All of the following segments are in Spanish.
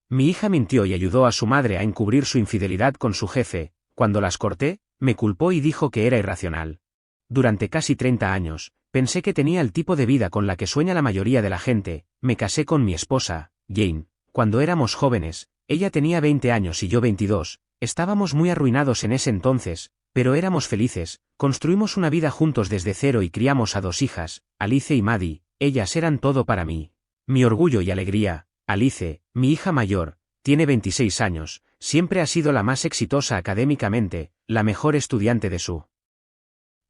Mi hija mintió y ayudó a su madre a encubrir su infidelidad con su jefe. Cuando las corté, me culpó y dijo que era irracional. Durante casi 30 años, pensé que tenía el tipo de vida con la que sueña la mayoría de la gente. Me casé con mi esposa, Jane. Cuando éramos jóvenes, ella tenía 20 años y yo 22, estábamos muy arruinados en ese entonces, pero éramos felices, construimos una vida juntos desde cero y criamos a 2 hijas, Alice y Maddie. Ellas eran todo para mí. Mi orgullo y alegría. Alice, mi hija mayor, tiene 26 años, siempre ha sido la más exitosa académicamente, la mejor estudiante de su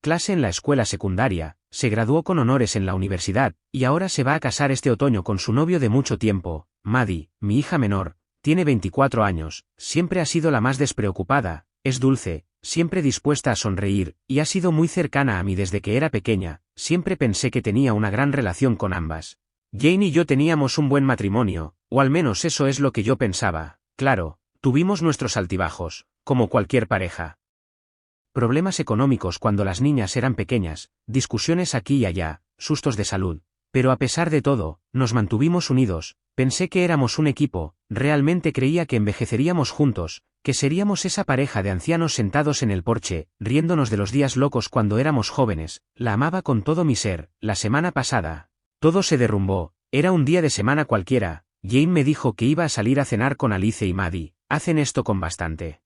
clase en la escuela secundaria, se graduó con honores en la universidad, y ahora se va a casar este otoño con su novio de mucho tiempo. Maddie, mi hija menor, tiene 24 años, siempre ha sido la más despreocupada, es dulce, siempre dispuesta a sonreír, y ha sido muy cercana a mí desde que era pequeña. Siempre pensé que tenía una gran relación con ambas. Jane y yo teníamos un buen matrimonio, o al menos eso es lo que yo pensaba. Claro, tuvimos nuestros altibajos, como cualquier pareja. Problemas económicos cuando las niñas eran pequeñas, discusiones aquí y allá, sustos de salud. Pero a pesar de todo, nos mantuvimos unidos. Pensé que éramos un equipo, realmente creía que envejeceríamos juntos, que seríamos esa pareja de ancianos sentados en el porche, riéndonos de los días locos cuando éramos jóvenes. La amaba con todo mi ser. La semana pasada, todo se derrumbó. Era un día de semana cualquiera. Jane me dijo que iba a salir a cenar con Alice y Maddie. Hacen esto con bastante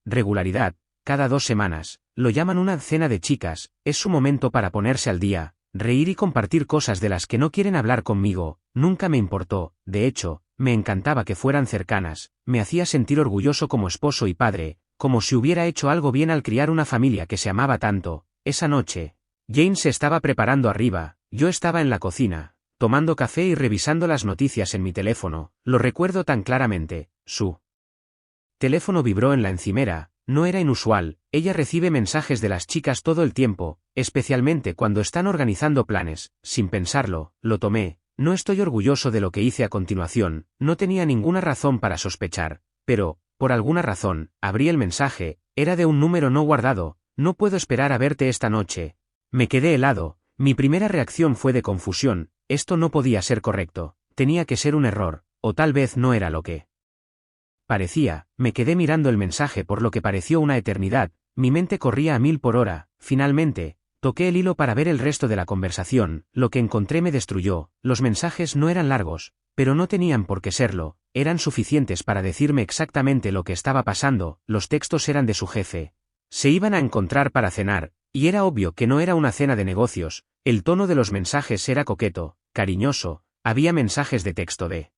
regularidad, cada 2 semanas. Lo llaman una cena de chicas. Es su momento para ponerse al día, reír y compartir cosas de las que no quieren hablar conmigo. Nunca me importó, de hecho, me encantaba que fueran cercanas, me hacía sentir orgulloso como esposo y padre, como si hubiera hecho algo bien al criar una familia que se amaba tanto. Esa noche, Jane se estaba preparando arriba, yo estaba en la cocina, tomando café y revisando las noticias en mi teléfono. Lo recuerdo tan claramente. Su teléfono vibró en la encimera. No era inusual, ella recibe mensajes de las chicas todo el tiempo, especialmente cuando están organizando planes. Sin pensarlo, lo tomé. No estoy orgulloso de lo que hice a continuación, no tenía ninguna razón para sospechar, pero, por alguna razón, abrí el mensaje. Era de un número no guardado. No puedo esperar a verte esta noche. Me quedé helado. Mi primera reacción fue de confusión. Esto no podía ser correcto, tenía que ser un error, o tal vez no era lo que parecía. Me quedé mirando el mensaje por lo que pareció una eternidad, mi mente corría a 1000 por hora. Finalmente, toqué el hilo para ver el resto de la conversación. Lo que encontré me destruyó. Los mensajes no eran largos, pero no tenían por qué serlo, eran suficientes para decirme exactamente lo que estaba pasando. Los textos eran de su jefe. Se iban a encontrar para cenar, y era obvio que no era una cena de negocios. El tono de los mensajes era coqueto, cariñoso. Había mensajes de texto de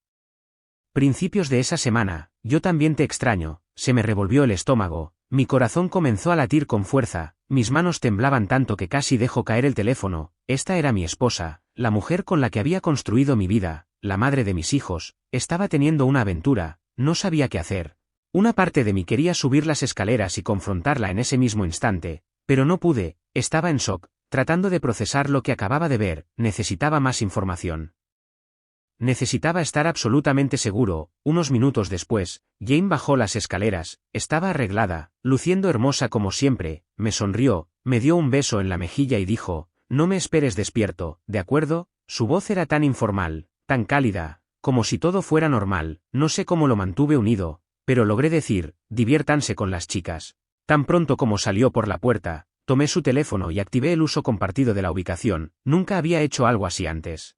principios de esa semana: yo también te extraño. Se me revolvió el estómago, mi corazón comenzó a latir con fuerza, mis manos temblaban tanto que casi dejó caer el teléfono. Esta era mi esposa, la mujer con la que había construido mi vida, la madre de mis hijos. Estaba teniendo una aventura, no sabía qué hacer. Una parte de mí quería subir las escaleras y confrontarla en ese mismo instante, pero no pude. Estaba en shock, tratando de procesar lo que acababa de ver. Necesitaba más información. Necesitaba estar absolutamente seguro. Unos minutos después, Jane bajó las escaleras. Estaba arreglada, luciendo hermosa como siempre. Me sonrió, me dio un beso en la mejilla y dijo: no me esperes despierto, ¿de acuerdo? Su voz era tan informal, tan cálida, como si todo fuera normal. No sé cómo lo mantuve unido, pero logré decir: diviértanse con las chicas. Tan pronto como salió por la puerta, tomé su teléfono y activé el uso compartido de la ubicación. Nunca había hecho algo así antes.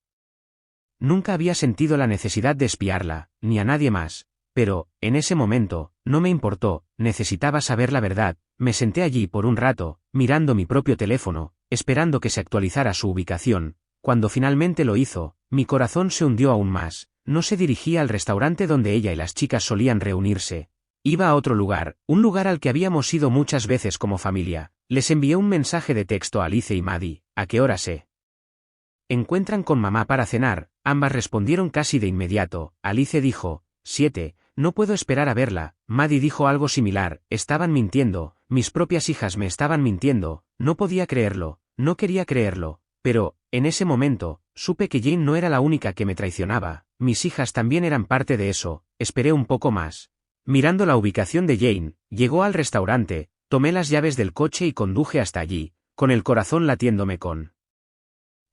Nunca había sentido la necesidad de espiarla, ni a nadie más. Pero, en ese momento, no me importó. Necesitaba saber la verdad. Me senté allí por un rato, mirando mi propio teléfono, esperando que se actualizara su ubicación. Cuando finalmente lo hizo, mi corazón se hundió aún más. No se dirigía al restaurante donde ella y las chicas solían reunirse. Iba a otro lugar, un lugar al que habíamos ido muchas veces como familia. Les envié un mensaje de texto a Alice y Maddie: ¿a qué hora se encuentran con mamá para cenar? Ambas respondieron casi de inmediato. Alice dijo: 7, no puedo esperar a verla. Maddie dijo algo similar: estaban mintiendo, mis propias hijas me estaban mintiendo. No podía creerlo, no quería creerlo, pero, en ese momento, supe que Jane no era la única que me traicionaba, mis hijas también eran parte de eso. Esperé un poco más. Mirando la ubicación de Jane, llegó al restaurante, tomé las llaves del coche y conduje hasta allí, con el corazón latiéndome con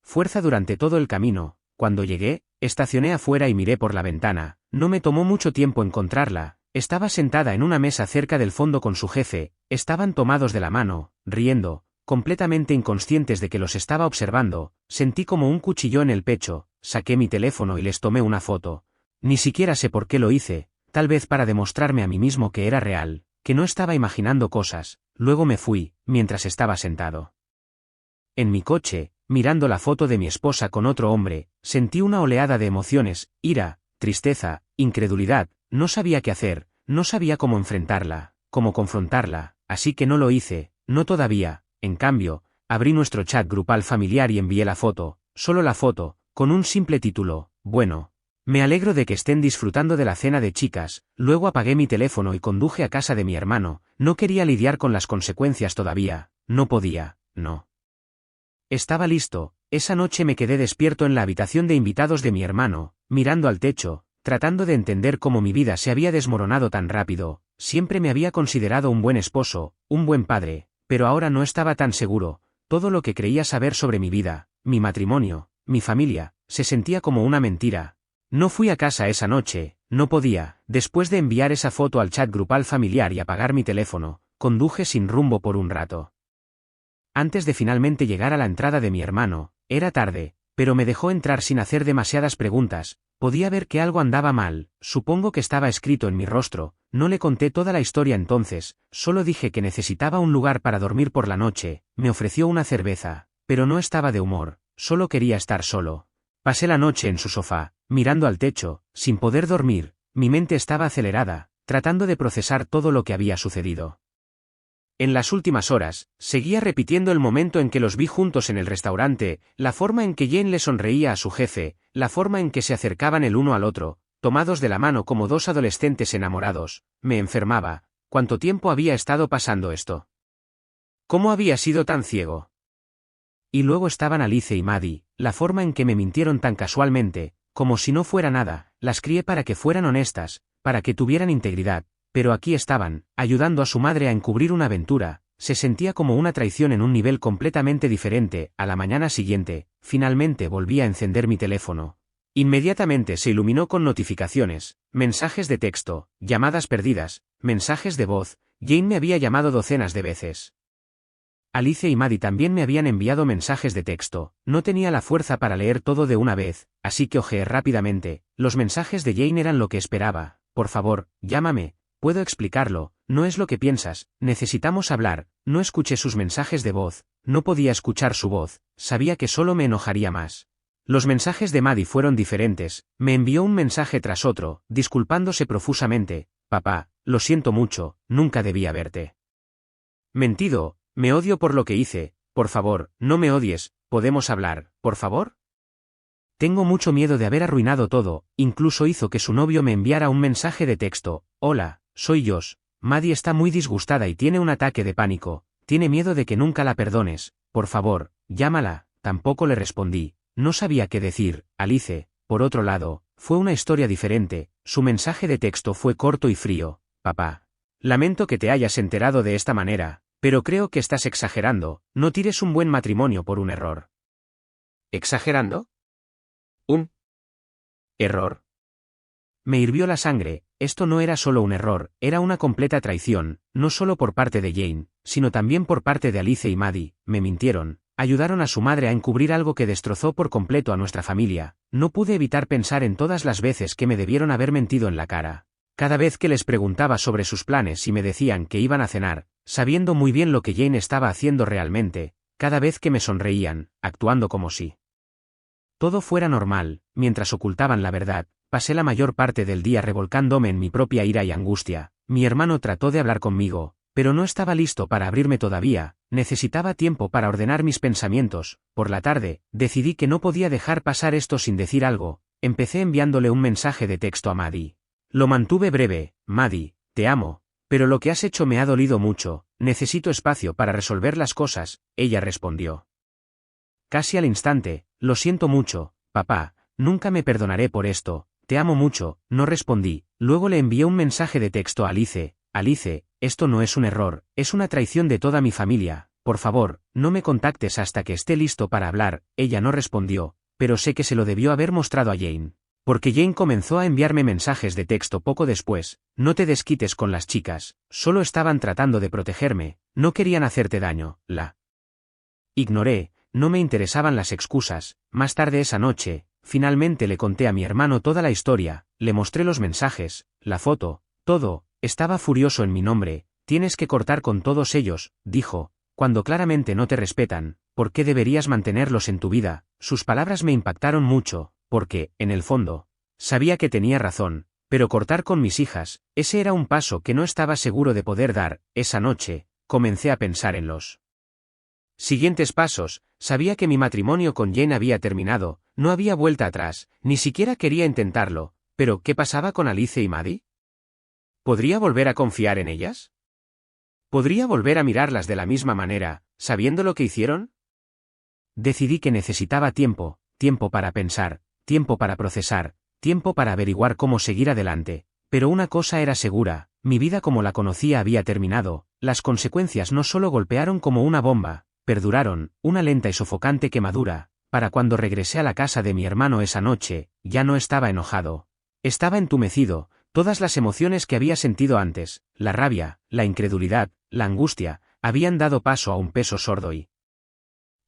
fuerza durante todo el camino. Cuando llegué, Estacioné afuera y miré por la ventana. No me tomó mucho tiempo encontrarla. Estaba sentada en una mesa cerca del fondo con su jefe, estaban tomados de la mano, riendo, completamente inconscientes de que los estaba observando. Sentí como un cuchillo en el pecho, saqué mi teléfono y les tomé una foto. Ni siquiera sé por qué lo hice, tal vez para demostrarme a mí mismo que era real, que no estaba imaginando cosas. Luego me fui, mientras estaba sentado en mi coche, mirando la foto de mi esposa con otro hombre, sentí una oleada de emociones, ira, tristeza, incredulidad. No sabía qué hacer, no sabía cómo enfrentarla, cómo confrontarla, así que no lo hice, no todavía. En cambio, abrí nuestro chat grupal familiar y envié la foto, solo la foto, con un simple título: bueno, me alegro de que estén disfrutando de la cena de chicas. Luego apagué mi teléfono y conduje a casa de mi hermano. No quería lidiar con las consecuencias todavía, no podía, no. Estaba listo. Esa noche me quedé despierto en la habitación de invitados de mi hermano, mirando al techo, tratando de entender cómo mi vida se había desmoronado tan rápido. Siempre me había considerado un buen esposo, un buen padre, pero ahora no estaba tan seguro. Todo lo que creía saber sobre mi vida, mi matrimonio, mi familia, se sentía como una mentira. No fui a casa esa noche, no podía. Después de enviar esa foto al chat grupal familiar y apagar mi teléfono, conduje sin rumbo por un rato. Antes de finalmente llegar a la entrada de mi hermano, era tarde, pero me dejó entrar sin hacer demasiadas preguntas. Podía ver que algo andaba mal, supongo que estaba escrito en mi rostro. No le conté toda la historia entonces, solo dije que necesitaba un lugar para dormir por la noche. Me ofreció una cerveza, pero no estaba de humor, solo quería estar solo. Pasé la noche en su sofá, mirando al techo, sin poder dormir. Mi mente estaba acelerada, tratando de procesar todo lo que había sucedido. En las últimas horas, seguía repitiendo el momento en que los vi juntos en el restaurante, la forma en que Jane le sonreía a su jefe, la forma en que se acercaban el uno al otro, tomados de la mano como dos adolescentes enamorados. Me enfermaba. ¿Cuánto tiempo había estado pasando esto? ¿Cómo había sido tan ciego? Y luego estaban Alice y Maddie, la forma en que me mintieron tan casualmente, como si no fuera nada. Las crié para que fueran honestas, para que tuvieran integridad. Pero aquí estaban, ayudando a su madre a encubrir una aventura. Se sentía como una traición en un nivel completamente diferente. A la mañana siguiente, finalmente volví a encender mi teléfono. Inmediatamente se iluminó con notificaciones, mensajes de texto, llamadas perdidas, mensajes de voz. Jane me había llamado docenas de veces. Alice y Maddie también me habían enviado mensajes de texto. No tenía la fuerza para leer todo de una vez, así que hojeé rápidamente. Los mensajes de Jane eran lo que esperaba. Por favor, llámame. Puedo explicarlo, no es lo que piensas, necesitamos hablar. No escuché sus mensajes de voz, no podía escuchar su voz, sabía que solo me enojaría más. Los mensajes de Maddie fueron diferentes, me envió un mensaje tras otro, disculpándose profusamente. Papá, lo siento mucho, nunca debía verte mentido, me odio por lo que hice. Por favor, no me odies, ¿podemos hablar, por favor? Tengo mucho miedo de haber arruinado todo. Incluso hizo que su novio me enviara un mensaje de texto: hola, soy Josh. Maddie está muy disgustada y tiene un ataque de pánico. Tiene miedo de que nunca la perdones. Por favor, llámala. Tampoco le respondí. No sabía qué decir. Alice, por otro lado, fue una historia diferente. Su mensaje de texto fue corto y frío. Papá, lamento que te hayas enterado de esta manera, pero creo que estás exagerando. No tires un buen matrimonio por un error. ¿Exagerando? ¿Un error? Me hirvió la sangre. Esto no era solo un error, era una completa traición, no solo por parte de Jane, sino también por parte de Alice y Maddie. Me mintieron, ayudaron a su madre a encubrir algo que destrozó por completo a nuestra familia. No pude evitar pensar en todas las veces que me debieron haber mentido en la cara. Cada vez que les preguntaba sobre sus planes y me decían que iban a cenar, sabiendo muy bien lo que Jane estaba haciendo realmente, cada vez que me sonreían, actuando como si todo fuera normal. Mientras ocultaban la verdad, pasé la mayor parte del día revolcándome en mi propia ira y angustia. Mi hermano trató de hablar conmigo, pero no estaba listo para abrirme todavía. Necesitaba tiempo para ordenar mis pensamientos. Por la tarde, decidí que no podía dejar pasar esto sin decir algo. Empecé enviándole un mensaje de texto a Maddie. Lo mantuve breve: Maddie, te amo, pero lo que has hecho me ha dolido mucho. Necesito espacio para resolver las cosas. Ella respondió casi al instante: lo siento mucho, papá, nunca me perdonaré por esto, te amo mucho. No respondí. Luego le envié un mensaje de texto a Alice: Alice, esto no es un error, es una traición de toda mi familia. Por favor, no me contactes hasta que esté listo para hablar. Ella no respondió, pero sé que se lo debió haber mostrado a Jane. Porque Jane comenzó a enviarme mensajes de texto poco después: no te desquites con las chicas, solo estaban tratando de protegerme, no querían hacerte daño. La ignoré, no me interesaban las excusas. Más tarde esa noche, finalmente le conté a mi hermano toda la historia, le mostré los mensajes, la foto, todo. Estaba furioso en mi nombre. Tienes que cortar con todos ellos, dijo, cuando claramente no te respetan, ¿por qué deberías mantenerlos en tu vida? Sus palabras me impactaron mucho, porque, en el fondo, sabía que tenía razón, pero cortar con mis hijas, ese era un paso que no estaba seguro de poder dar. Esa noche, comencé a pensar en los siguientes pasos. Sabía que mi matrimonio con Jane había terminado, no había vuelta atrás, ni siquiera quería intentarlo, pero ¿qué pasaba con Alice y Maddie? ¿Podría volver a confiar en ellas? ¿Podría volver a mirarlas de la misma manera, sabiendo lo que hicieron? Decidí que necesitaba tiempo, tiempo para pensar, tiempo para procesar, tiempo para averiguar cómo seguir adelante, pero una cosa era segura: mi vida como la conocía había terminado. Las consecuencias no solo golpearon como una bomba, perduraron, una lenta y sofocante quemadura. Para cuando regresé a la casa de mi hermano esa noche, ya no estaba enojado. Estaba entumecido. Todas las emociones que había sentido antes, la rabia, la incredulidad, la angustia, habían dado paso a un peso sordo y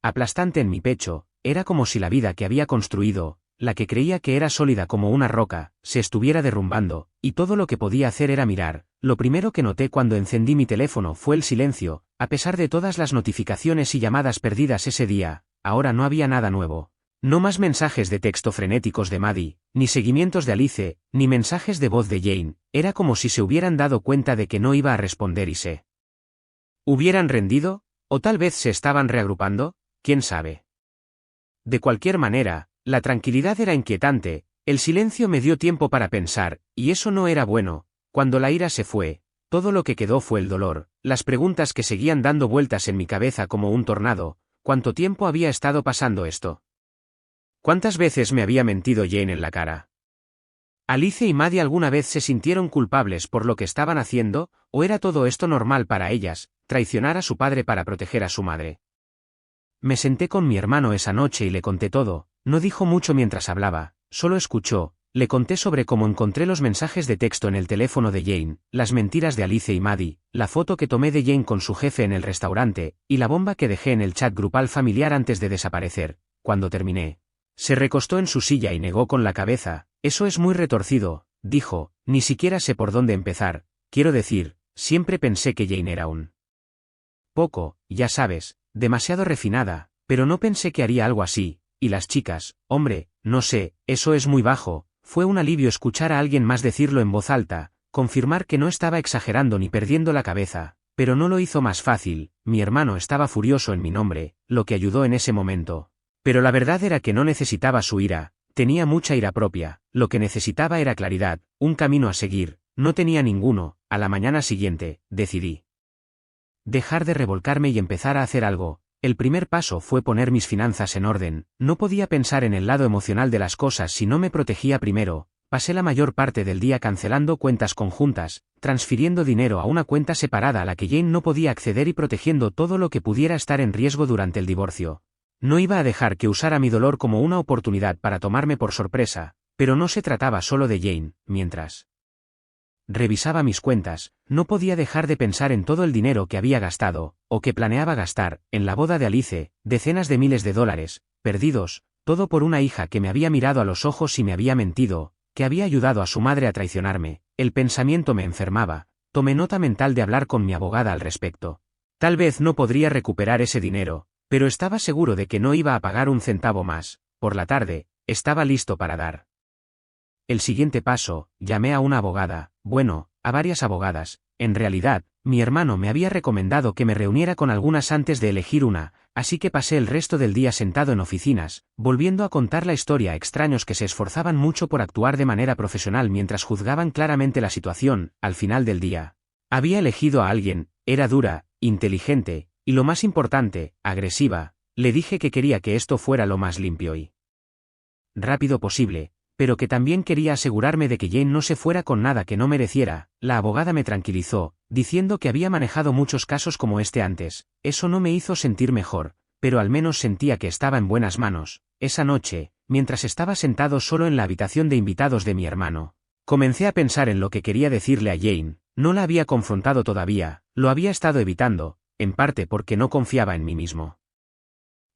aplastante en mi pecho. Era como si la vida que había construido, la que creía que era sólida como una roca, se estuviera derrumbando, y todo lo que podía hacer era mirar. Lo primero que noté cuando encendí mi teléfono fue el silencio. A pesar de todas las notificaciones y llamadas perdidas ese día, ahora no había nada nuevo. No más mensajes de texto frenéticos de Maddie, ni seguimientos de Alice, ni mensajes de voz de Jane. Era como si se hubieran dado cuenta de que no iba a responder y se hubieran rendido, o tal vez se estaban reagrupando, quién sabe. De cualquier manera, la tranquilidad era inquietante. El silencio me dio tiempo para pensar, y eso no era bueno. Cuando la ira se fue, todo lo que quedó fue el dolor, las preguntas que seguían dando vueltas en mi cabeza como un tornado. ¿Cuánto tiempo había estado pasando esto? ¿Cuántas veces me había mentido Jane en la cara? ¿Alice y Maddie alguna vez se sintieron culpables por lo que estaban haciendo, o era todo esto normal para ellas, traicionar a su padre para proteger a su madre? Me senté con mi hermano esa noche y le conté todo. No dijo mucho mientras hablaba, solo escuchó. Le conté sobre cómo encontré los mensajes de texto en el teléfono de Jane, las mentiras de Alice y Maddie, la foto que tomé de Jane con su jefe en el restaurante, y la bomba que dejé en el chat grupal familiar antes de desaparecer. Cuando terminé, se recostó en su silla y negó con la cabeza. Eso es muy retorcido, dijo, ni siquiera sé por dónde empezar. Quiero decir, siempre pensé que Jane era un poco, ya sabes, demasiado refinada, pero no pensé que haría algo así. Y las chicas, hombre, no sé, eso es muy bajo. Fue un alivio escuchar a alguien más decirlo en voz alta, confirmar que no estaba exagerando ni perdiendo la cabeza, pero no lo hizo más fácil. Mi hermano estaba furioso en mi nombre, lo que ayudó en ese momento. Pero la verdad era que no necesitaba su ira, tenía mucha ira propia. Lo que necesitaba era claridad, un camino a seguir. No tenía ninguno. A la mañana siguiente, decidí dejar de revolcarme y empezar a hacer algo. El primer paso fue poner mis finanzas en orden. No podía pensar en el lado emocional de las cosas si no me protegía primero. Pasé la mayor parte del día cancelando cuentas conjuntas, transfiriendo dinero a una cuenta separada a la que Jane no podía acceder y protegiendo todo lo que pudiera estar en riesgo durante el divorcio. No iba a dejar que usara mi dolor como una oportunidad para tomarme por sorpresa, pero no se trataba solo de Jane. Mientras revisaba mis cuentas, no podía dejar de pensar en todo el dinero que había gastado, o que planeaba gastar, en la boda de Alice, decenas de miles de dólares, perdidos, todo por una hija que me había mirado a los ojos y me había mentido, que había ayudado a su madre a traicionarme. El pensamiento me enfermaba. Tomé nota mental de hablar con mi abogada al respecto. Tal vez no podría recuperar ese dinero, pero estaba seguro de que no iba a pagar un centavo más. Por la tarde, estaba listo para dar el siguiente paso. Llamé a una abogada, bueno, a varias abogadas. En realidad, mi hermano me había recomendado que me reuniera con algunas antes de elegir una, así que pasé el resto del día sentado en oficinas, volviendo a contar la historia a extraños que se esforzaban mucho por actuar de manera profesional mientras juzgaban claramente la situación. Al final del día, había elegido a alguien. Era dura, inteligente, y lo más importante, agresiva. Le dije que quería que esto fuera lo más limpio y rápido posible, pero que también quería asegurarme de que Jane no se fuera con nada que no mereciera. La abogada me tranquilizó, diciendo que había manejado muchos casos como este antes. Eso no me hizo sentir mejor, pero al menos sentía que estaba en buenas manos. Esa noche, mientras estaba sentado solo en la habitación de invitados de mi hermano. Comencé a pensar en lo que quería decirle a Jane, no la había confrontado todavía, lo había estado evitando, en parte porque no confiaba en mí mismo.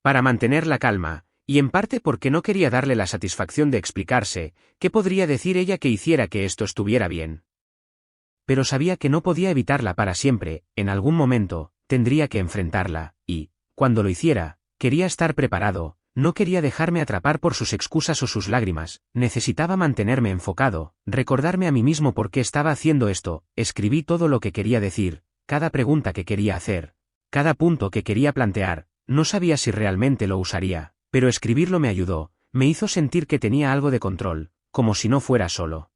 Para mantener la calma, y en parte porque no quería darle la satisfacción de explicarse, ¿qué podría decir ella que hiciera que esto estuviera bien? Pero sabía que no podía evitarla para siempre, en algún momento, tendría que enfrentarla, y, cuando lo hiciera, quería estar preparado, no quería dejarme atrapar por sus excusas o sus lágrimas, necesitaba mantenerme enfocado, recordarme a mí mismo por qué estaba haciendo esto, escribí todo lo que quería decir, cada pregunta que quería hacer, cada punto que quería plantear, no sabía si realmente lo usaría, pero escribirlo me ayudó, me hizo sentir que tenía algo de control, como si no fuera solo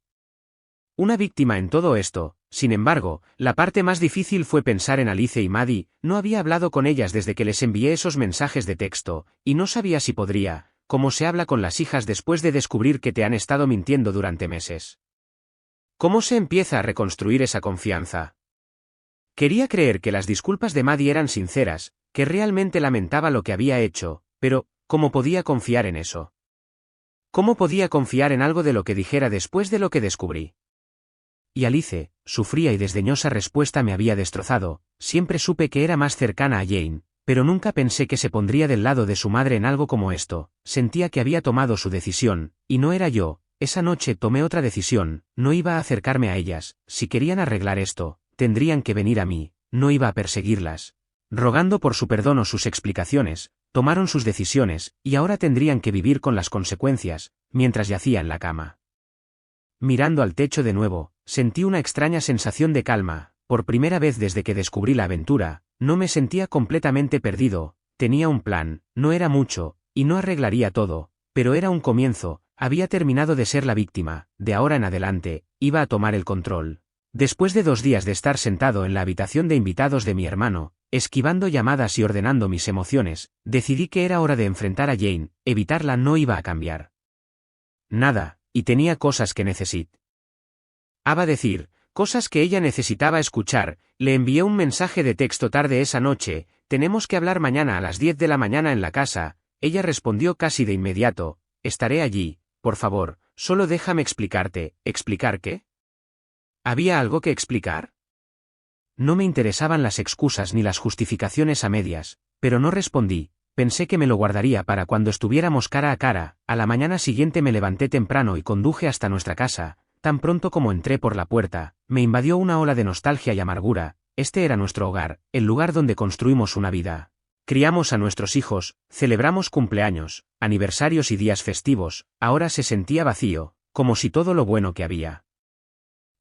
una víctima en todo esto. Sin embargo, la parte más difícil fue pensar en Alice y Maddie, no había hablado con ellas desde que les envié esos mensajes de texto, y no sabía si podría, como se habla con las hijas después de descubrir que te han estado mintiendo durante meses. ¿Cómo se empieza a reconstruir esa confianza? Quería creer que las disculpas de Maddie eran sinceras, que realmente lamentaba lo que había hecho, pero, ¿cómo podía confiar en eso? ¿Cómo podía confiar en algo de lo que dijera después de lo que descubrí? Y Alice, su fría y desdeñosa respuesta me había destrozado, siempre supe que era más cercana a Jane, pero nunca pensé que se pondría del lado de su madre en algo como esto, sentía que había tomado su decisión, y no era yo, esa noche tomé otra decisión, no iba a acercarme a ellas, si querían arreglar esto, tendrían que venir a mí, no iba a perseguirlas. Rogando por su perdón o sus explicaciones, tomaron sus decisiones, y ahora tendrían que vivir con las consecuencias, mientras yacía en la cama. Mirando al techo de nuevo, sentí una extraña sensación de calma, por primera vez desde que descubrí la aventura, no me sentía completamente perdido, tenía un plan, no era mucho, y no arreglaría todo, pero era un comienzo, había terminado de ser la víctima, de ahora en adelante, iba a tomar el control. Después de 2 días de estar sentado en la habitación de invitados de mi hermano, esquivando llamadas y ordenando mis emociones, decidí que era hora de enfrentar a Jane, evitarla no iba a cambiar nada, y tenía cosas que decir, cosas que ella necesitaba escuchar. Le envié un mensaje de texto tarde esa noche, tenemos que hablar mañana a las 10 de la mañana en la casa, ella respondió casi de inmediato, estaré allí, por favor, solo déjame explicarte. ¿Explicar qué? ¿Había algo que explicar? No me interesaban las excusas ni las justificaciones a medias, pero no respondí. Pensé que me lo guardaría para cuando estuviéramos cara a cara. A la mañana siguiente me levanté temprano y conduje hasta nuestra casa. Tan pronto como entré por la puerta, me invadió una ola de nostalgia y amargura. Este era nuestro hogar, el lugar donde construimos una vida. Criamos a nuestros hijos, celebramos cumpleaños, aniversarios y días festivos. Ahora se sentía vacío, como si todo lo bueno que había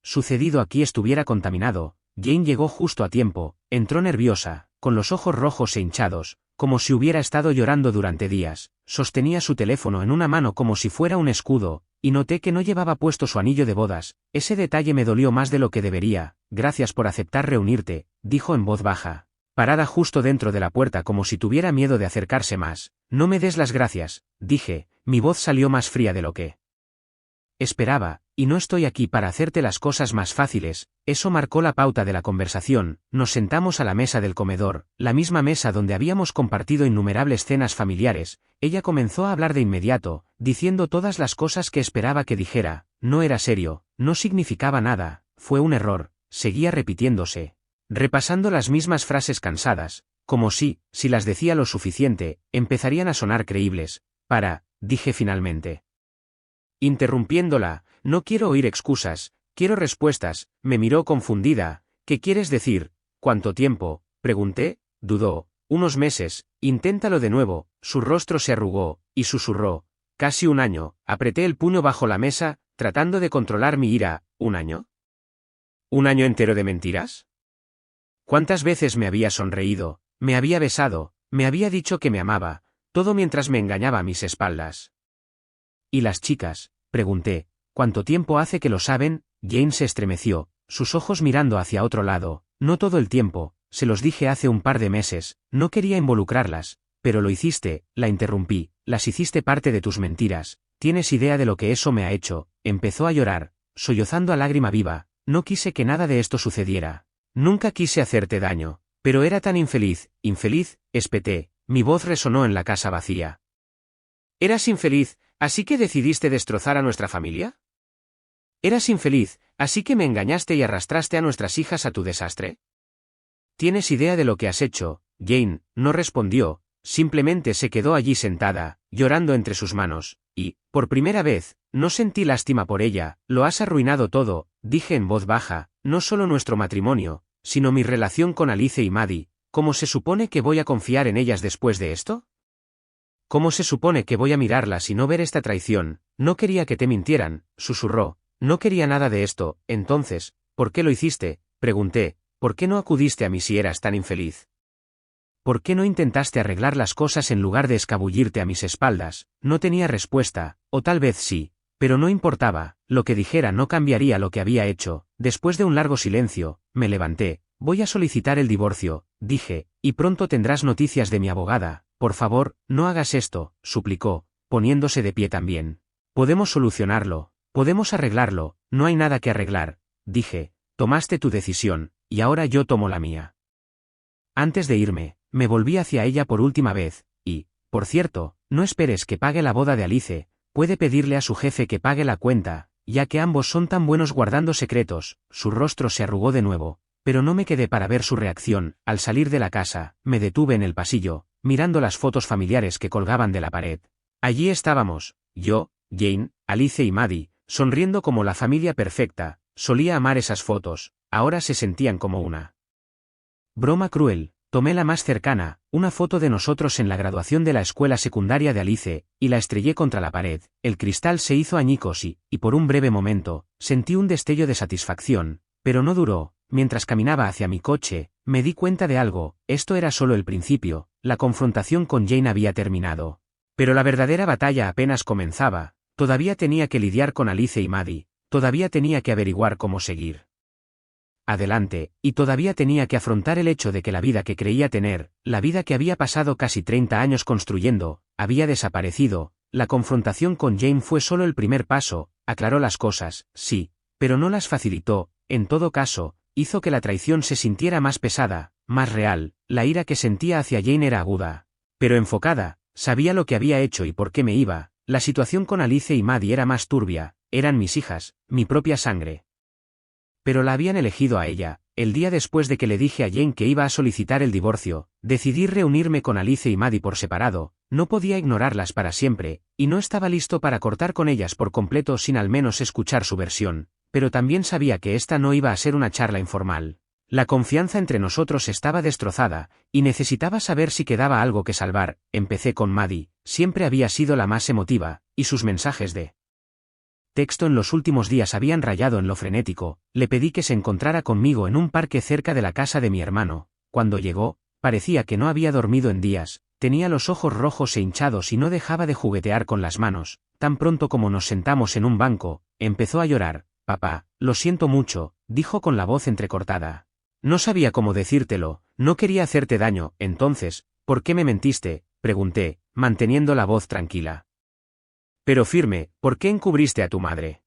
sucedido aquí estuviera contaminado. Jane llegó justo a tiempo, entró nerviosa, con los ojos rojos e hinchados, como si hubiera estado llorando durante días, sostenía su teléfono en una mano como si fuera un escudo, y noté que no llevaba puesto su anillo de bodas. Ese detalle me dolió más de lo que debería. Gracias por aceptar reunirte, dijo en voz baja, parada justo dentro de la puerta como si tuviera miedo de acercarse más. No me des las gracias, dije, mi voz salió más fría de lo que esperaba, y no estoy aquí para hacerte las cosas más fáciles. Eso marcó la pauta de la conversación. Nos sentamos a la mesa del comedor, la misma mesa donde habíamos compartido innumerables cenas familiares. Ella comenzó a hablar de inmediato, diciendo todas las cosas que esperaba que dijera. No era serio, no significaba nada, fue un error, seguía repitiéndose, repasando las mismas frases cansadas, como si las decía lo suficiente, empezarían a sonar creíbles. Dije finalmente, interrumpiéndola, no quiero oír excusas, quiero respuestas. Me miró confundida. ¿Qué quieres decir? ¿Cuánto tiempo? Pregunté. Dudó. Unos meses. Inténtalo de nuevo. Su rostro se arrugó, y susurró. Casi 1 año. Apreté el puño bajo la mesa, tratando de controlar mi ira. ¿1 año? ¿1 año entero de mentiras? ¿Cuántas veces me había sonreído, me había besado, me había dicho que me amaba, todo mientras me engañaba a mis espaldas? ¿Y las chicas? Pregunté. ¿Cuánto tiempo hace que lo saben? Jane se estremeció, sus ojos mirando hacia otro lado. No todo el tiempo, se los dije hace un par de meses, no quería involucrarlas, pero lo hiciste, la interrumpí, las hiciste parte de tus mentiras. ¿Tienes idea de lo que eso me ha hecho? Empezó a llorar, sollozando a lágrima viva. No quise que nada de esto sucediera. Nunca quise hacerte daño, pero era tan infeliz, espeté, mi voz resonó en la casa vacía. Eras infeliz, ¿Así que decidiste destrozar a nuestra familia? ¿Eras infeliz, así que me engañaste y arrastraste a nuestras hijas a tu desastre? ¿Tienes idea de lo que has hecho? Jane no respondió, simplemente se quedó allí sentada, llorando entre sus manos, y, por primera vez, no sentí lástima por ella. Lo has arruinado todo, dije en voz baja, no solo nuestro matrimonio, sino mi relación con Alice y Maddie. ¿Cómo se supone que voy a confiar en ellas después de esto? ¿Cómo se supone que voy a mirarlas y no ver esta traición? No quería que te mintieran, susurró. No quería nada de esto. Entonces, ¿por qué lo hiciste? Pregunté. ¿Por qué no acudiste a mí si eras tan infeliz? ¿Por qué no intentaste arreglar las cosas en lugar de escabullirte a mis espaldas? No tenía respuesta, o tal vez sí, pero no importaba, lo que dijera no cambiaría lo que había hecho. Después de un largo silencio, me levanté. Voy a solicitar el divorcio, dije, y pronto tendrás noticias de mi abogada. Por favor, no hagas esto, suplicó, poniéndose de pie también. Podemos solucionarlo, podemos arreglarlo, no hay nada que arreglar, dije, tomaste tu decisión, y ahora yo tomo la mía. Antes de irme, me volví hacia ella por última vez, y, por cierto, no esperes que pague la boda de Alice, puede pedirle a su jefe que pague la cuenta, ya que ambos son tan buenos guardando secretos. Su rostro se arrugó de nuevo, pero no me quedé para ver su reacción. Al salir de la casa, me detuve en el pasillo, mirando las fotos familiares que colgaban de la pared. Allí estábamos, yo, Jane, Alice y Maddie, sonriendo como la familia perfecta. Solía amar esas fotos, ahora se sentían como una broma cruel. Tomé la más cercana, una foto de nosotros en la graduación de la escuela secundaria de Alice, y la estrellé contra la pared. El cristal se hizo añicos y por un breve momento, sentí un destello de satisfacción, pero no duró. Mientras caminaba hacia mi coche, me di cuenta de algo. Esto era solo el principio. La confrontación con Jane había terminado. Pero la verdadera batalla apenas comenzaba. Todavía tenía que lidiar con Alice y Maddie, todavía tenía que averiguar cómo seguir adelante, y todavía tenía que afrontar el hecho de que la vida que creía tener, la vida que había pasado casi 30 años construyendo, había desaparecido. La confrontación con Jane fue solo el primer paso, aclaró las cosas, sí, pero no las facilitó. En todo caso, hizo que la traición se sintiera más pesada, más real. La ira que sentía hacia Jane era aguda, pero enfocada. Sabía lo que había hecho y por qué me iba. La situación con Alice y Maddie era más turbia, eran mis hijas, mi propia sangre. Pero la habían elegido a ella. El día después de que le dije a Jane que iba a solicitar el divorcio, decidí reunirme con Alice y Maddie por separado. No podía ignorarlas para siempre, y no estaba listo para cortar con ellas por completo sin al menos escuchar su versión, pero también sabía que esta no iba a ser una charla informal. La confianza entre nosotros estaba destrozada, y necesitaba saber si quedaba algo que salvar. Empecé con Maddie, siempre había sido la más emotiva, y sus mensajes de texto en los últimos días habían rayado en lo frenético. Le pedí que se encontrara conmigo en un parque cerca de la casa de mi hermano. Cuando llegó, parecía que no había dormido en días, tenía los ojos rojos e hinchados y no dejaba de juguetear con las manos. Tan pronto como nos sentamos en un banco, empezó a llorar. Papá, lo siento mucho, dijo con la voz entrecortada. No sabía cómo decírtelo, no quería hacerte daño. Entonces, ¿por qué me mentiste?, pregunté, manteniendo la voz tranquila. Pero firme, ¿por qué encubriste a tu madre?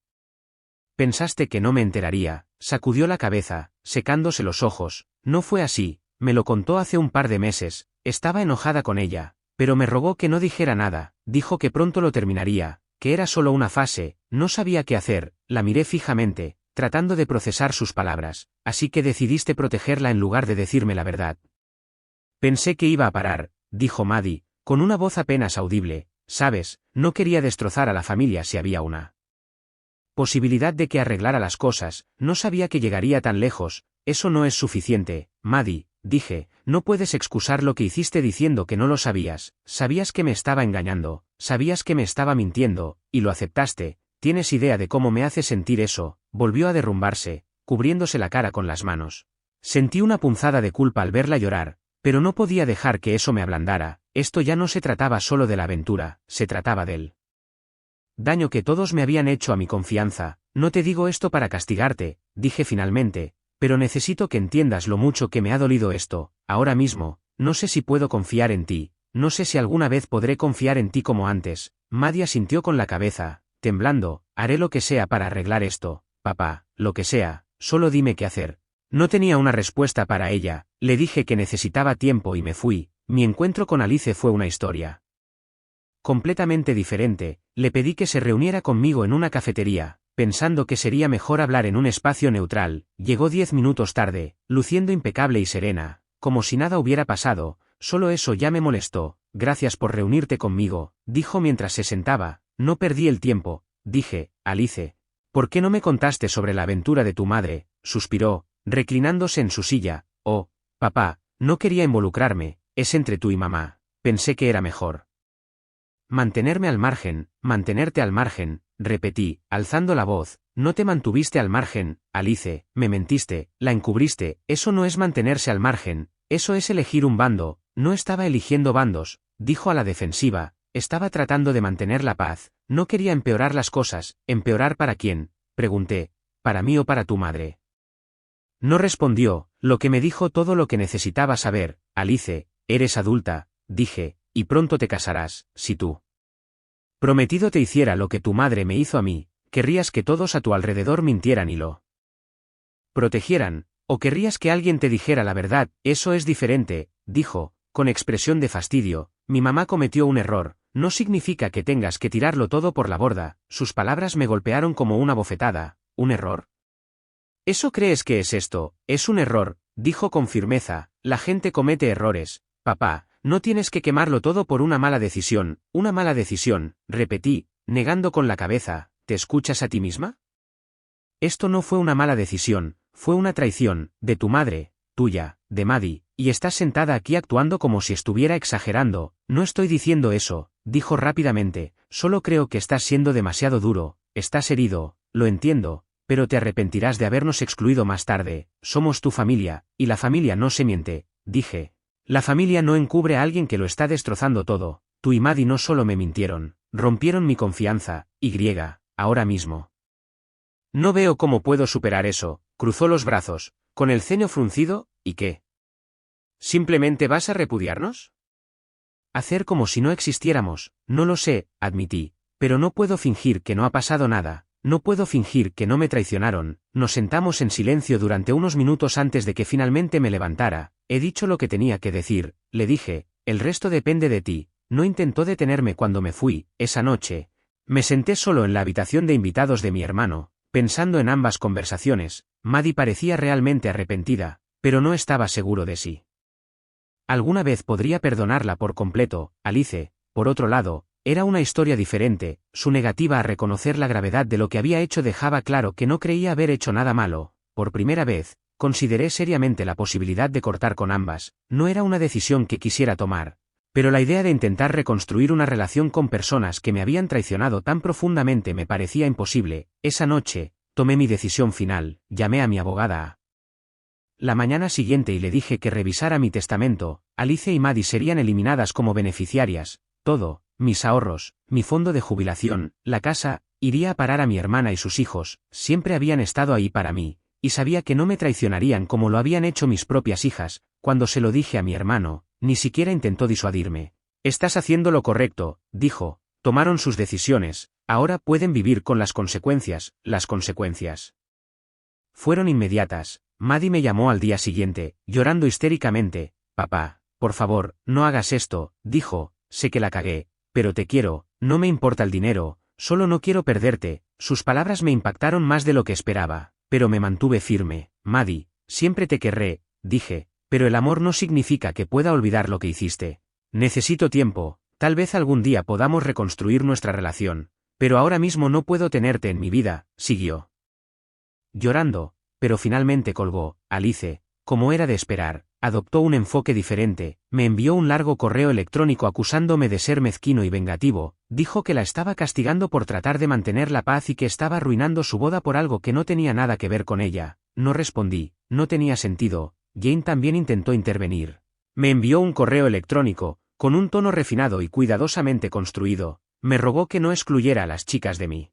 Pensaste que no me enteraría. Sacudió la cabeza, secándose los ojos. No fue así, me lo contó hace un par de meses. Estaba enojada con ella, pero me rogó que no dijera nada. Dijo que pronto lo terminaría, que era solo una fase. No sabía qué hacer. La miré fijamente, tratando de procesar sus palabras. Así que decidiste protegerla en lugar de decirme la verdad. Pensé que iba a parar, dijo Maddie, con una voz apenas audible. Sabes, no quería destrozar a la familia si había una posibilidad de que arreglara las cosas. No sabía que llegaría tan lejos. Eso no es suficiente, Maddie, dije. No puedes excusar lo que hiciste diciendo que no lo sabías. Sabías que me estaba engañando, sabías que me estaba mintiendo, y lo aceptaste. ¿Tienes idea de cómo me hace sentir eso? Volvió a derrumbarse, cubriéndose la cara con las manos. Sentí una punzada de culpa al verla llorar, pero no podía dejar que eso me ablandara. Esto ya no se trataba solo de la aventura, se trataba del daño que todos me habían hecho a mi confianza. No te digo esto para castigarte, dije finalmente, pero necesito que entiendas lo mucho que me ha dolido esto. Ahora mismo, no sé si puedo confiar en ti, no sé si alguna vez podré confiar en ti como antes. Maddie asintió con la cabeza, temblando. Haré lo que sea para arreglar esto, papá, lo que sea, solo dime qué hacer. No tenía una respuesta para ella, le dije que necesitaba tiempo y me fui. Mi encuentro con Alice fue una historia completamente diferente, le pedí que se reuniera conmigo en una cafetería, pensando que sería mejor hablar en un espacio neutral. Llegó 10 minutos tarde, luciendo impecable y serena, como si nada hubiera pasado. Solo eso ya me molestó. Gracias por reunirte conmigo, dijo mientras se sentaba. No perdí el tiempo, dije. Alice, ¿por qué no me contaste sobre la aventura de tu madre? Suspiró, reclinándose en su silla. Oh, papá, no quería involucrarme, es entre tú y mamá. Pensé que era mejor mantenerme al margen, mantenerte al margen, repetí, alzando la voz. No te mantuviste al margen, Alice, me mentiste, la encubriste. Eso no es mantenerse al margen, eso es elegir un bando. No estaba eligiendo bandos, dijo a la defensiva, estaba tratando de mantener la paz. No quería empeorar las cosas. ¿Empeorar para quién? Pregunté. ¿Para mí o para tu madre? No respondió, lo que me dijo todo lo que necesitaba saber. Alice, eres adulta, dije, y pronto te casarás. Si tú prometido te hiciera lo que tu madre me hizo a mí, ¿querrías que todos a tu alrededor mintieran y lo protegieran? ¿O querrías que alguien te dijera la verdad? Eso es diferente, dijo, con expresión de fastidio. Mi mamá cometió un error, no significa que tengas que tirarlo todo por la borda. Sus palabras me golpearon como una bofetada. ¿Un error? ¿Eso crees que es esto? Es un error, dijo con firmeza. La gente comete errores, papá. No tienes que quemarlo todo por una mala decisión, repetí, negando con la cabeza. ¿Te escuchas a ti misma? Esto no fue una mala decisión, fue una traición, de tu madre, tuya, de Maddie, y estás sentada aquí actuando como si estuviera exagerando. No estoy diciendo eso, dijo rápidamente, solo creo que estás siendo demasiado duro, estás herido, lo entiendo, pero te arrepentirás de habernos excluido más tarde. Somos tu familia, y la familia no se miente, dije. La familia no encubre a alguien que lo está destrozando todo. Tú y Maddie no solo me mintieron, rompieron mi confianza. Ahora mismo. No veo cómo puedo superar eso. Cruzó los brazos, con el ceño fruncido. ¿Y qué? ¿Simplemente vas a repudiarnos? Hacer como si no existiéramos. No lo sé, admití, pero no puedo fingir que no ha pasado nada. No puedo fingir que no me traicionaron. Nos sentamos en silencio durante unos minutos antes de que finalmente me levantara. He dicho lo que tenía que decir, le dije, el resto depende de ti. No intentó detenerme cuando me fui. Esa noche, me senté solo en la habitación de invitados de mi hermano, pensando en ambas conversaciones. Maddie parecía realmente arrepentida, pero no estaba seguro de sí. Alguna vez podría perdonarla por completo. Alice, por otro lado, era una historia diferente. Su negativa a reconocer la gravedad de lo que había hecho dejaba claro que no creía haber hecho nada malo. Por primera vez, consideré seriamente la posibilidad de cortar con ambas. No era una decisión que quisiera tomar, pero la idea de intentar reconstruir una relación con personas que me habían traicionado tan profundamente me parecía imposible. Esa noche, tomé mi decisión final. Llamé a mi abogada la mañana siguiente y le dije que revisara mi testamento. Alice y Maddie serían eliminadas como beneficiarias. Todo, mis ahorros, mi fondo de jubilación, la casa, iría a parar a mi hermana y sus hijos. Siempre habían estado ahí para mí, y sabía que no me traicionarían como lo habían hecho mis propias hijas. Cuando se lo dije a mi hermano, ni siquiera intentó disuadirme. Estás haciendo lo correcto, dijo. Tomaron sus decisiones, ahora pueden vivir con las consecuencias. Las consecuencias fueron inmediatas. Maddie me llamó al día siguiente, llorando histéricamente. Papá, por favor, no hagas esto, dijo. Sé que la cagué, pero te quiero. No me importa el dinero, solo no quiero perderte. Sus palabras me impactaron más de lo que esperaba, pero me mantuve firme. Maddie, siempre te querré, dije, pero el amor no significa que pueda olvidar lo que hiciste. Necesito tiempo, tal vez algún día podamos reconstruir nuestra relación, pero ahora mismo no puedo tenerte en mi vida, siguió llorando, pero finalmente colgó. Alice, como era de esperar, adoptó un enfoque diferente. Me envió un largo correo electrónico acusándome de ser mezquino y vengativo. Dijo que la estaba castigando por tratar de mantener la paz y que estaba arruinando su boda por algo que no tenía nada que ver con ella. No respondí, no tenía sentido. Jane también intentó intervenir. Me envió un correo electrónico, con un tono refinado y cuidadosamente construido. Me rogó que no excluyera a las chicas de mi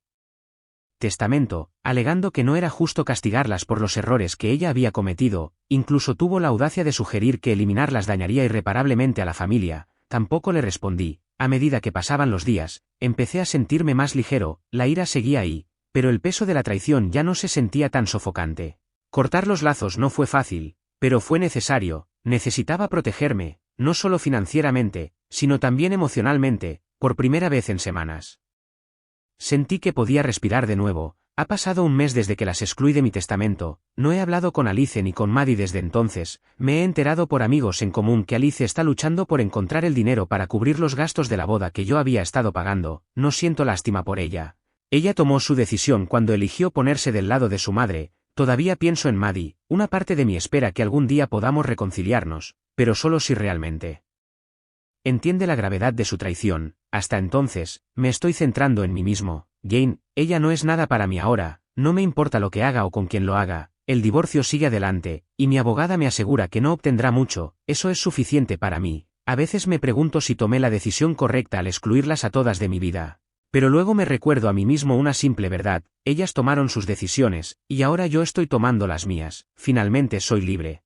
testamento, alegando que no era justo castigarlas por los errores que ella había cometido. Incluso tuvo la audacia de sugerir que eliminarlas dañaría irreparablemente a la familia. Tampoco le respondí. A medida que pasaban los días, empecé a sentirme más ligero. La ira seguía ahí, pero el peso de la traición ya no se sentía tan sofocante. Cortar los lazos no fue fácil, pero fue necesario. Necesitaba protegerme, no solo financieramente, sino también emocionalmente. por primera vez en semanas. Sentí que podía respirar de nuevo. Ha pasado un mes desde que las excluí de mi testamento, no he hablado con Alice ni con Maddie desde entonces, me he enterado por amigos en común que Alice está luchando por encontrar el dinero para cubrir los gastos de la boda que yo había estado pagando, no siento lástima por ella. Ella tomó su decisión cuando eligió ponerse del lado de su madre, todavía pienso en Maddie, una parte de mí espera que algún día podamos reconciliarnos, pero solo si realmente entiende la gravedad de su traición. Hasta entonces, me estoy centrando en mí mismo. Jane, ella no es nada para mí ahora, no me importa lo que haga o con quién lo haga, el divorcio sigue adelante, y mi abogada me asegura que no obtendrá mucho, eso es suficiente para mí. A veces me pregunto si tomé la decisión correcta al excluirlas a todas de mi vida. Pero luego me recuerdo a mí mismo una simple verdad, ellas tomaron sus decisiones, y ahora yo estoy tomando las mías, finalmente soy libre.